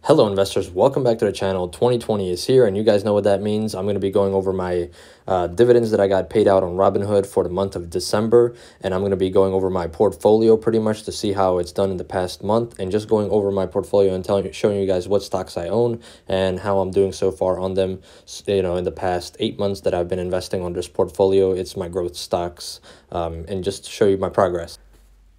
Hello investors, welcome back to the channel. 2020 is here and you guys know what that means. I'm going to be going over my dividends that I got paid out on Robinhood for the month of December, and I'm going to be going over my portfolio pretty much to see how it's done in the past month, and just going over my portfolio and showing you guys what stocks I own and how I'm doing so far on them. In the past 8 months that I've been investing on this portfolio, it's my growth stocks, and just to show you my progress.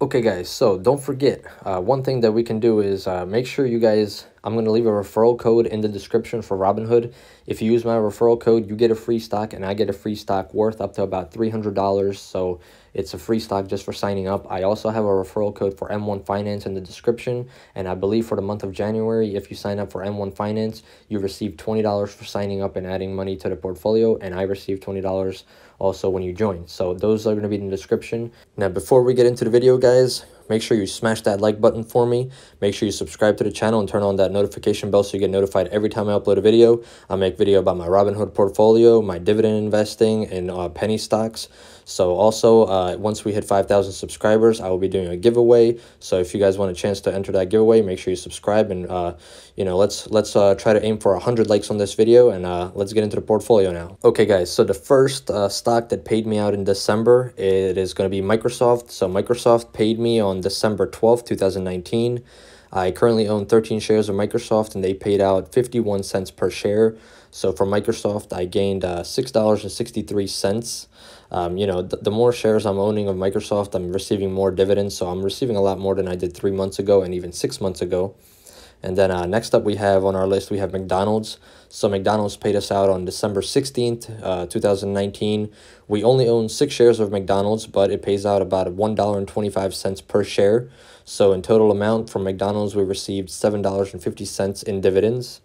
Okay guys, so don't forget, one thing that we can do is make sure you guys, I'm going to leave a referral code in the description for Robinhood. If you use my referral code, you get a free stock and I get a free stock worth up to about $300. So it's a free stock just for signing up. I also have a referral code for M1 Finance in the description. And I believe for the month of January, if you sign up for M1 Finance, you receive $20 for signing up and adding money to the portfolio. And I receive $20 also when you join. So those are going to be in the description. Now, before we get into the video, guys, make sure you smash that like button for me. Make sure you subscribe to the channel and turn on that notification bell so you get notified every time I upload a video. I make video about my Robinhood portfolio, my dividend investing, and penny stocks. So also, once we hit 5,000 subscribers, I will be doing a giveaway. So if you guys want a chance to enter that giveaway, make sure you subscribe, and let's try to aim for 100 likes on this video, and let's get into the portfolio now. Okay, guys. So the first stock that paid me out in December, it is going to be Microsoft. So Microsoft paid me on December 12th, 2019. I currently own 13 shares of Microsoft, and they paid out 51 cents per share. So for Microsoft, I gained $6.63. The more shares I'm owning of Microsoft, I'm receiving more dividends. So I'm receiving a lot more than I did 3 months ago and even 6 months ago. And then next up we have on our list, we have McDonald's. So McDonald's paid us out on December 16th, 2019. We only own 6 shares of McDonald's, but it pays out about $1.25 per share. So in total amount from McDonald's, we received $7.50 in dividends.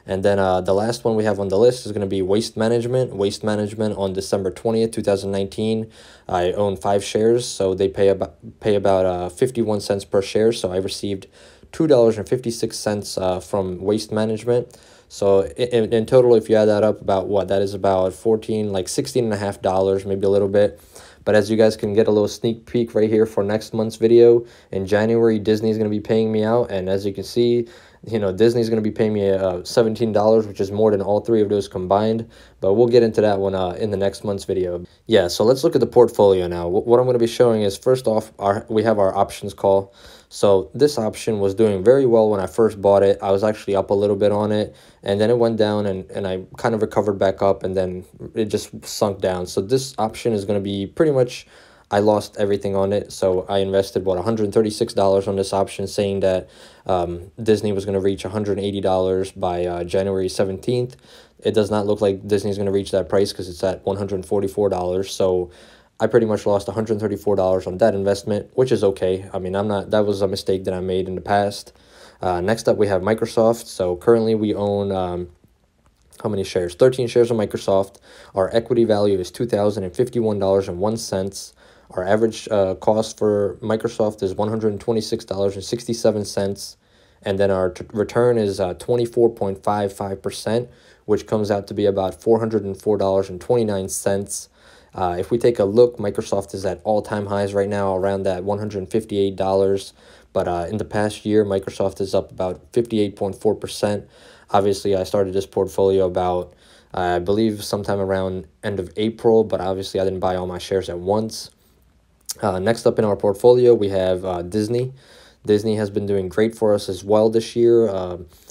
And then the last one we have on the list is going to be Waste Management. Waste Management on December 20th, 2019. I own 5 shares, so they pay about 51 cents per share. So I received $2.56 from Waste Management. So in total, if you add that up, that is about $16.50, maybe a little bit. But as you guys can get a little sneak peek right here for next month's video, in January, Disney is going to be paying me out. And as you can see, Disney is going to be paying me $17, which is more than all 3 of those combined. But we'll get into that one in the next month's video. Yeah, so let's look at the portfolio now. What I'm going to be showing is, first off, we have our options call. So this option was doing very well when I first bought it. I was actually up a little bit on it, and then it went down, and I kind of recovered back up, and then it just sunk down. So this option is going to be pretty much, I lost everything on it. So I invested, $136 on this option, saying that Disney was going to reach $180 by January 17th. It does not look like Disney is going to reach that price because it's at $144. So I pretty much lost $134 on that investment, which is okay. I mean, that was a mistake that I made in the past. Next up, we have Microsoft. So currently we own, how many shares? 13 shares of Microsoft. Our equity value is $2,051.01. Our average cost for Microsoft is $126.67. And then our return is 24.55%, which comes out to be about $404.29. If we take a look, Microsoft is at all-time highs right now, around that $158. But in the past year, Microsoft is up about 58.4%. Obviously, I started this portfolio about, I believe, sometime around end of April, but obviously I didn't buy all my shares at once. Next up in our portfolio, we have Disney. Disney has been doing great for us as well this year.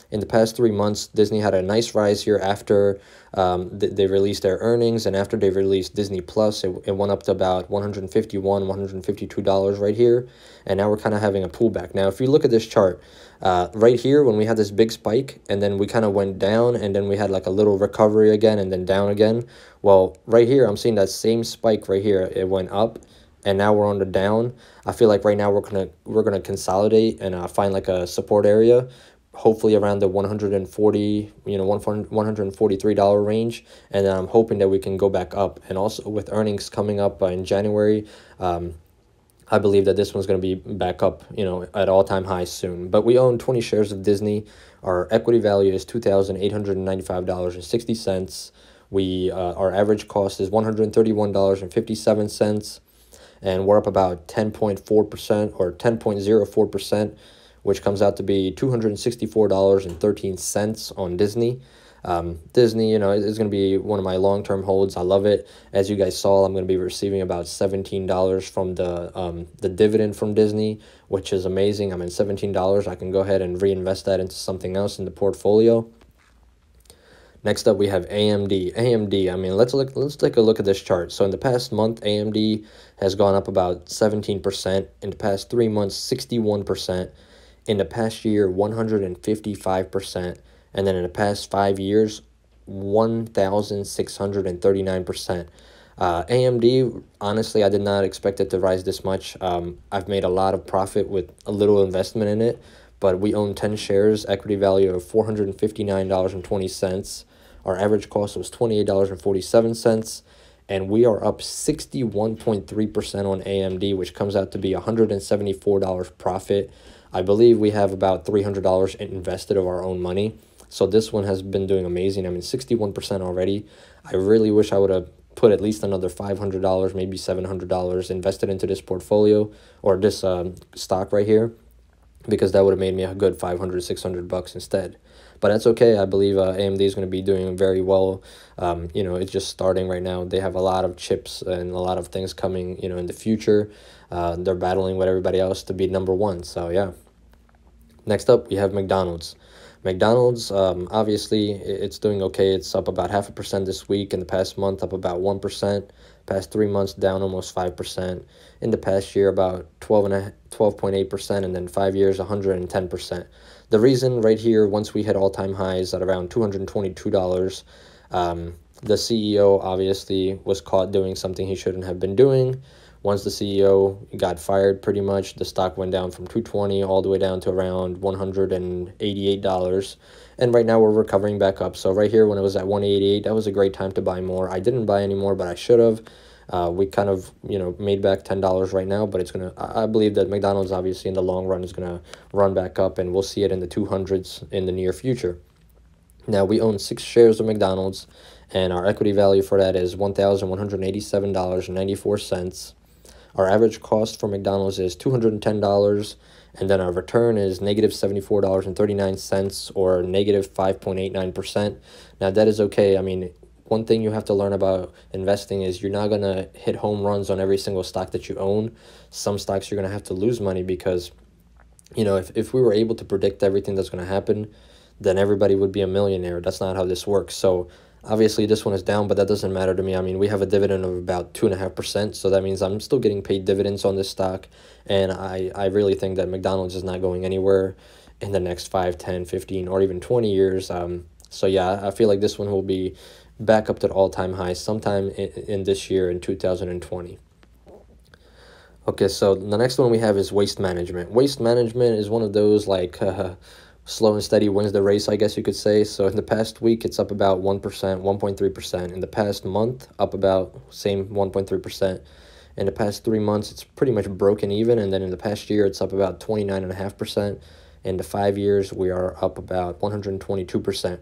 In the past 3 months, Disney had a nice rise here after they released their earnings, and after they released Disney Plus, it went up to about $151, $152 right here, and now we're kind of having a pullback. Now, if you look at this chart, right here, when we had this big spike, and then we kind of went down, and then we had like a little recovery again, and then down again. Well, right here, I'm seeing that same spike right here. It went up, and now we're on the down. I feel like right now we're gonna consolidate and find like a support area, hopefully around the $143 range, and then I'm hoping that we can go back up. And also with earnings coming up in January, I believe that this one's going to be back up, at all-time highs soon. But we own 20 shares of Disney. Our equity value is $2,895.60. Our average cost is $131.57. And we're up about 10.4% or 10.04%, which comes out to be $264.13 on Disney. Disney, you know, is going to be one of my long-term holds. I love it. As you guys saw, I'm going to be receiving about $17 from the dividend from Disney, which is amazing. I mean, $17, I can go ahead and reinvest that into something else in the portfolio. Next up, we have AMD. AMD, I mean, let's take a look at this chart. So in the past month, AMD has gone up about 17%. In the past 3 months, 61%. In the past year, 155%. And then in the past 5 years, 1,639%. AMD, honestly, I did not expect it to rise this much. I've made a lot of profit with a little investment in it, but we own 10 shares, equity value of $459.20. Our average cost was $28.47, and we are up 61.3% on AMD, which comes out to be $174 profit. I believe we have about $300 invested of our own money. So this one has been doing amazing. I mean, 61% already. I really wish I would have put at least another $500, maybe $700 invested into this portfolio or this stock right here, because that would have made me a good $500, $600 instead. But that's okay. I believe AMD is going to be doing very well. You know, it's just starting right now. They have a lot of chips and a lot of things coming, you know, in the future. They're battling with everybody else to be number one. So, yeah. Next up, we have McDonald's. McDonald's, obviously, it's doing okay. It's up about 0.5% this week. In the past month, up about 1%. Past 3 months, down almost 5%. In the past year, about 12.8%. And then 5 years, 110%. The reason right here, once we hit all-time highs at around $222, the CEO obviously was caught doing something he shouldn't have been doing. Once the CEO got fired, pretty much, the stock went down from $220 all the way down to around $188. And right now we're recovering back up. So right here, when it was at $188, that was a great time to buy more. I didn't buy any more, but I should have. We kind of, you know, made back $10 right now, but it's going to, I believe that McDonald's obviously in the long run is going to run back up, and we'll see it in the 200s in the near future. Now, we own 6 shares of McDonald's, and our equity value for that is $1,187.94. Our average cost for McDonald's is $210, and then our return is negative $74.39 or negative 5.89%. Now, that is okay. I mean, one thing you have to learn about investing is you're not going to hit home runs on every single stock that you own. Some stocks you're going to have to lose money because, you know, if we were able to predict everything that's going to happen, then everybody would be a millionaire. That's not how this works. So obviously this one is down, but that doesn't matter to me. I mean, we have a dividend of about 2.5%, so that means I'm still getting paid dividends on this stock, and I really think that McDonald's is not going anywhere in the next 5, 10, 15, or even 20 years. So yeah, I feel like this one will be back up to the all-time high sometime in this year in 2020. Okay, so the next one we have is waste management. Waste management is one of those like slow and steady wins the race, I guess you could say. So in the past week, it's up about 1%, 1.3%. In the past month, up about same 1.3%. In the past 3 months, it's pretty much broken even. And then in the past year, it's up about 29.5%. In the 5 years, we are up about 122%.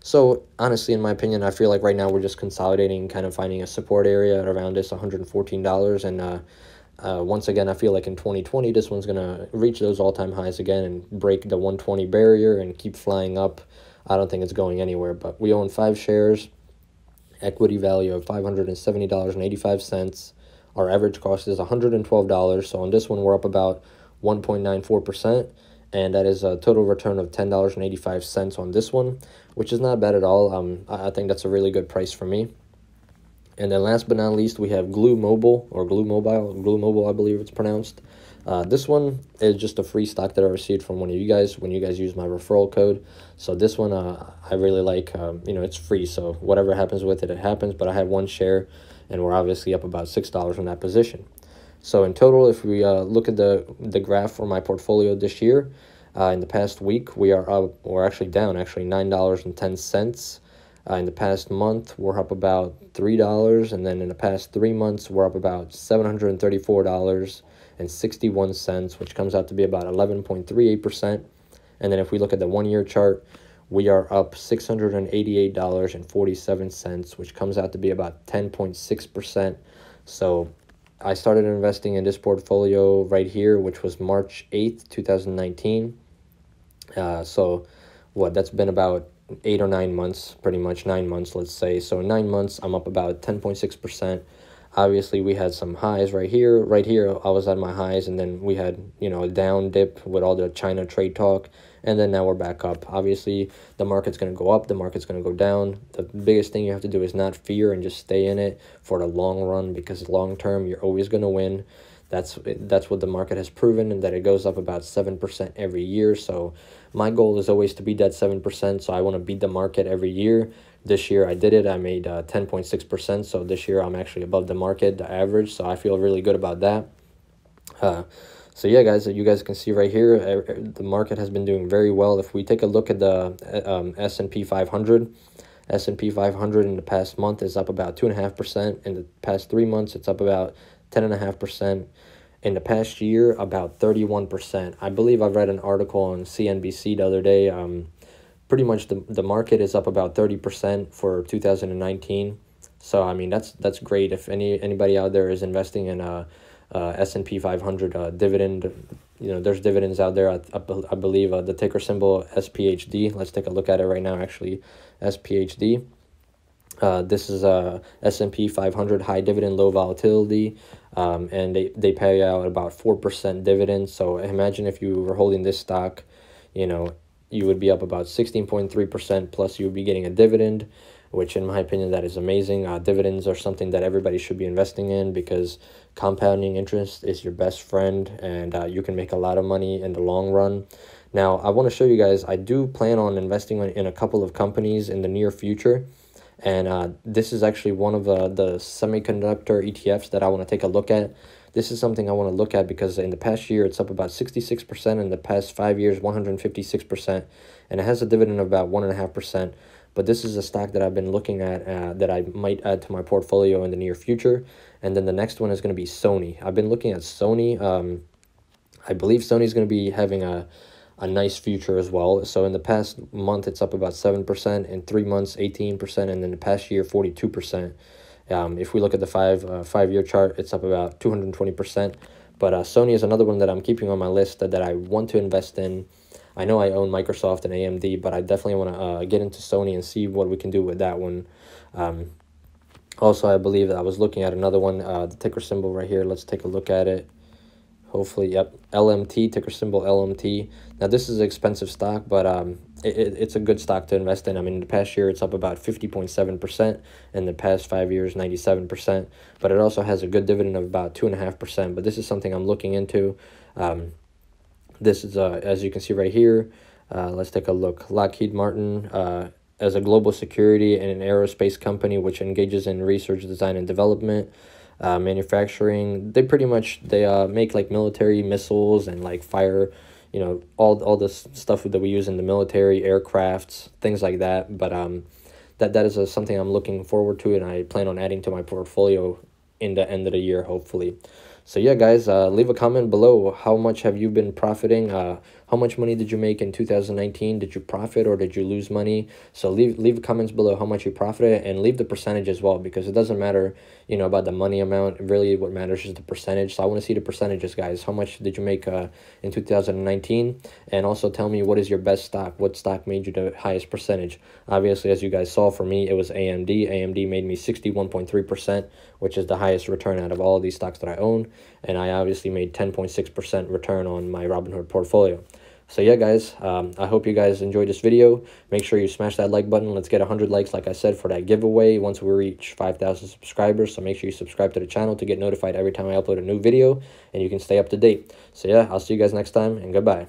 So honestly, in my opinion, I feel like right now we're just consolidating, kind of finding a support area at around this $114. And once again, I feel like in 2020, this one's going to reach those all-time highs again and break the 120 barrier and keep flying up. I don't think it's going anywhere, but we own 5 shares, equity value of $570.85. Our average cost is $112. So on this one, we're up about 1.94%. And that is a total return of $10.85 on this one, which is not bad at all. I think that's a really good price for me. And then last but not least, we have Glu Mobile, or Glu Mobile, I believe it's pronounced. This one is just a free stock that I received from one of you guys when you guys use my referral code. So this one I really like. You know, it's free, so whatever happens with it, it happens. But I have 1 share, and we're obviously up about $6 on that position. So in total, if we look at the graph for my portfolio this year, in the past week, we are up, or actually down, $9.10. In the past month, we're up about $3, and then in the past 3 months, we're up about $734.61, which comes out to be about 11.38%. And then if we look at the 1-year chart, we are up $688.47, which comes out to be about 10.6%. So I started investing in this portfolio right here, which was March 8th, 2019. So what, that's been about 8 or 9 months, pretty much 9 months, let's say. So in 9 months, I'm up about 10.6%. Obviously, we had some highs right here. Right here, I was at my highs, and then we had, you know, a down dip with all the China trade talk, and then now we're back up. Obviously, the market's going to go up, the market's going to go down. The biggest thing you have to do is not fear and just stay in it for the long run, because long term, you're always going to win. That's what the market has proven, and that it goes up about 7% every year. So my goal is always to beat that 7%. So I want to beat the market every year. This year I did it. I made 10.6%. So this year I'm actually above the market, the average. So I feel really good about that. So yeah, guys, you guys can see right here, the market has been doing very well. If we take a look at the S&P 500, S&P 500 in the past month is up about 2.5%. In the past 3 months, it's up about 10.5%. In the past year, about 31%. I believe I read an article on CNBC the other day. Pretty much the market is up about 30% for 2019. So I mean, that's great. If anybody out there is investing in S&P 500 dividend, you know, there's dividends out there. I believe the ticker symbol SPHD. Let's take a look at it right now. Actually, SPHD. This is S&P 500 high dividend, low volatility, and they pay out about 4% dividend. So imagine if you were holding this stock, you know, you would be up about 16.3%, plus you would be getting a dividend, which in my opinion, that is amazing. Dividends are something that everybody should be investing in, because compounding interest is your best friend, and you can make a lot of money in the long run. Now, I want to show you guys, I do plan on investing in a couple of companies in the near future. And this is actually one of the semiconductor ETFs that I want to take a look at. This is something I want to look at because in the past year, it's up about 66%. In the past 5 years, 156%. And it has a dividend of about 1.5%. But this is a stock that I've been looking at that I might add to my portfolio in the near future. And then the next one is going to be Sony. I've been looking at Sony. I believe Sony's going to be having a nice future as well. So in the past month, it's up about 7%. In 3 months, 18%. And in the past year, 42%. If we look at the five-year chart, it's up about 220%. But Sony is another one that I'm keeping on my list that I want to invest in. I know I own Microsoft and AMD, but I definitely want to get into Sony and see what we can do with that one. Also, I believe that I was looking at another one, the ticker symbol right here. Let's take a look at it. Hopefully, yep, LMT, ticker symbol LMT. Now, this is an expensive stock, but it's a good stock to invest in. I mean, in the past year, it's up about 50.7%. In the past 5 years, 97%. But it also has a good dividend of about 2.5%. But this is something I'm looking into. This is, as you can see right here, let's take a look. Lockheed Martin, as a global security and an aerospace company which engages in research, design, and development, manufacturing. They pretty much, they make like military missiles and like fire, you know, all this stuff that we use in the military, aircrafts, things like that. But that is something I'm looking forward to, and I plan on adding to my portfolio in the end of the year, hopefully. So yeah, guys, leave a comment below. How much have you been profiting? How much money did you make in 2019? Did you profit or did you lose money? So leave comments below how much you profited, and leave the percentage as well, because it doesn't matter, you know, about the money amount. Really, what matters is the percentage. So I want to see the percentages, guys. How much did you make in 2019? And also tell me, what is your best stock? What stock made you the highest percentage? Obviously, as you guys saw, for me, it was AMD. AMD made me 61.3%, which is the highest return out of all of these stocks that I own. And I obviously made 10.6% return on my Robinhood portfolio. So yeah, guys, I hope you guys enjoyed this video. Make sure you smash that like button. Let's get 100 likes, like I said, for that giveaway once we reach 5,000 subscribers. So make sure you subscribe to the channel to get notified every time I upload a new video, and you can stay up to date. So yeah, I'll see you guys next time, and goodbye.